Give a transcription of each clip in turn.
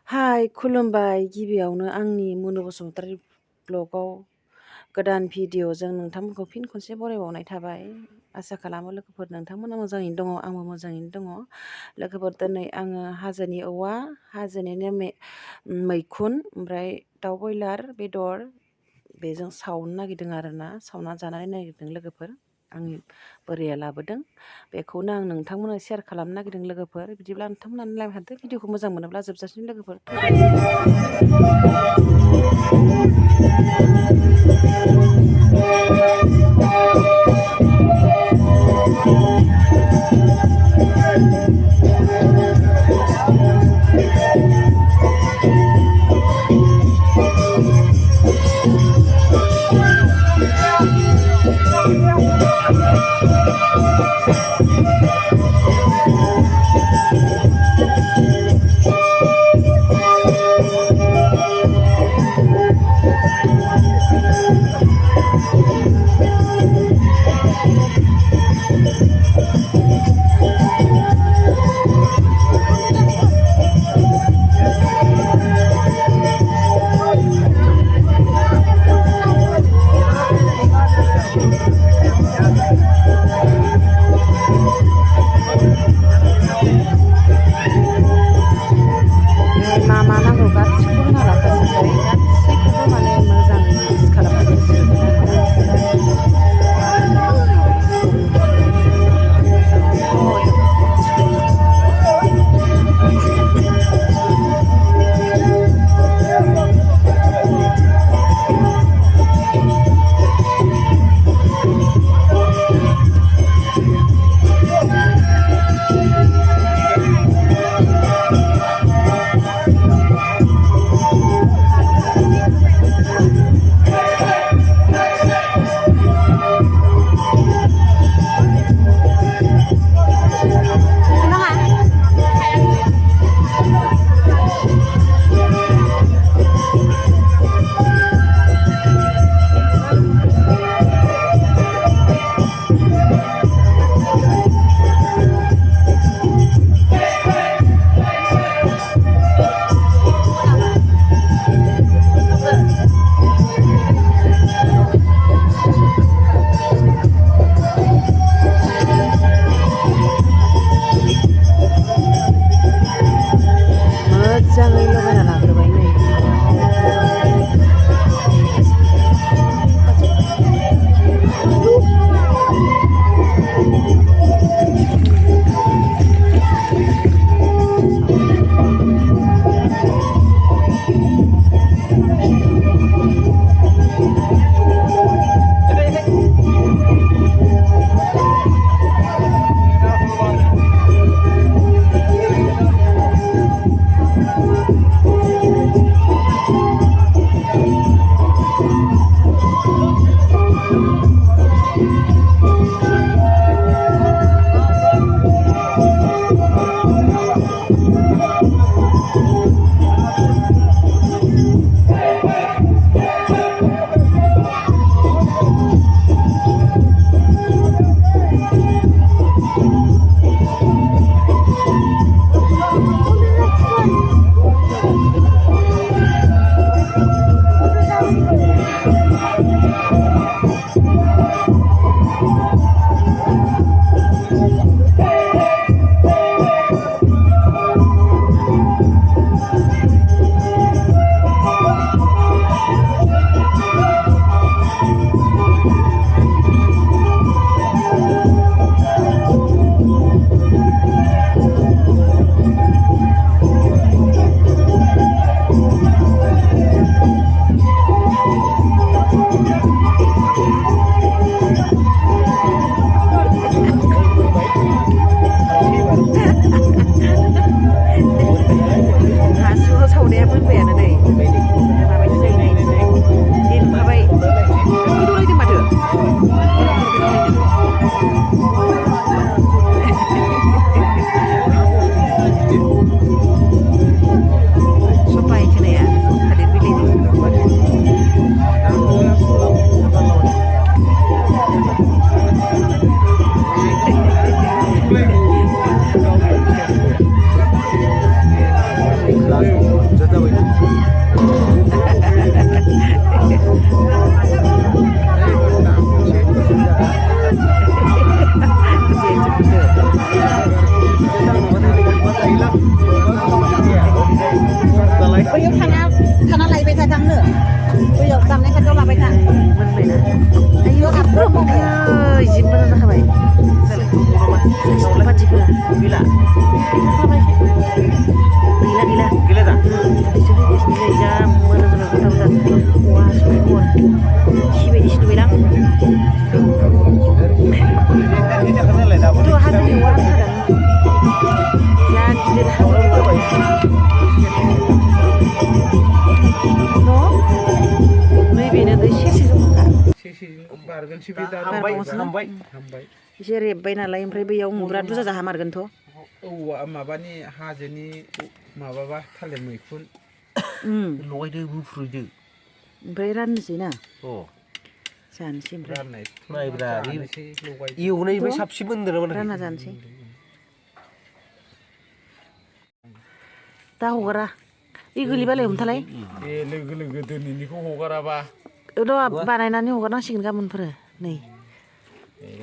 हाय खुलुमबाय गिबियावनो आंनि मनु बसुमतारी ब्लगाव गोदान भिडिअ'जों नोंथांमोनखौ फिन खनसे बरायबावनाय थाबाय। आसा खालामो लोगोफोर नोंथांमोना मोजाङैनो दङ, आंबो मोजाङैनो दङ। लोगोफोर दिनै आङो हाजोनि औवा, हाजोनिनो मैखुन ओमफ्राय दाउ बयलार बेदर बेजों सावनो नागिरदों आरोना, सावना जानानै नागिरदों लोगोफोर। आंनि बोराया लाबोदों, बेखौनो आं नोंथांमोननो शेयार खालामनो नागिरदों लोगोफोर। बिदिब्ला नोंथांमोना नायबाय थादो, भिडिअखौ मोजां मोनोब्ला जोबजासिम लोगोफोर। मा नांगौ गासैखौबो होना लाखाजोब्बाय, गासैखौबो माने मोजाङै मिक्स खालामनानै सुनानै मोजाङै लगायना लाग्रोबाय। नै बैयाव थाना लायबाय था थांनो बैयाव दामनाय खाथियाव लाबाय था मोनबायना आयौ हाबफ्रोम आयै जि मोजां जाखाबाय पार्टिफोरा गैला गैला दा एसे फैगासिनो नै जा मोजां जाबाय गथा गथा वा सुपर खि बायदिसो नुबायलां थ' हाजोनि औवा हामथारदों जा गिदिर हाजोनि औवा नैबेनो दै सेरसेजों हामबाय एसे रेबबाय नालाय ओमफ्राय बैयाव बिराद बुरजा जाहामारगोनथ' औवा माबानि हाजोनि माबाबा थालिर मैखुन लगायदो बुफ्रुदो ओमफ्राय राननोसै ना अ जानोसै ओमफ्राय नायब्रा एवनायनिफ्राय साबसिन मोनदों रानना जानोसै दा हगारा इ गोलैबालाय हमथालाय ए लोगो दिनैनिखौ हगाराबा र' बानायनानै हगारनांसिगोन गाबोनफोर नै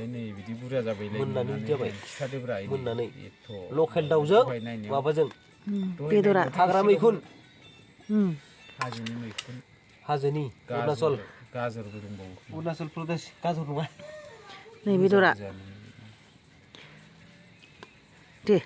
नै बिदि बुरजा जाबायलै मोननानै जाबाय खिथादोब्रा मोननानै लकेल दाउजों माबाजों बेदरा हाग्रा मैखुन हाजोनि मैखुन हाजोनि अरुणाचल गाजरबो दंबावो अरुणाचल प्रदेश गाजर नङा नै बेदरा दे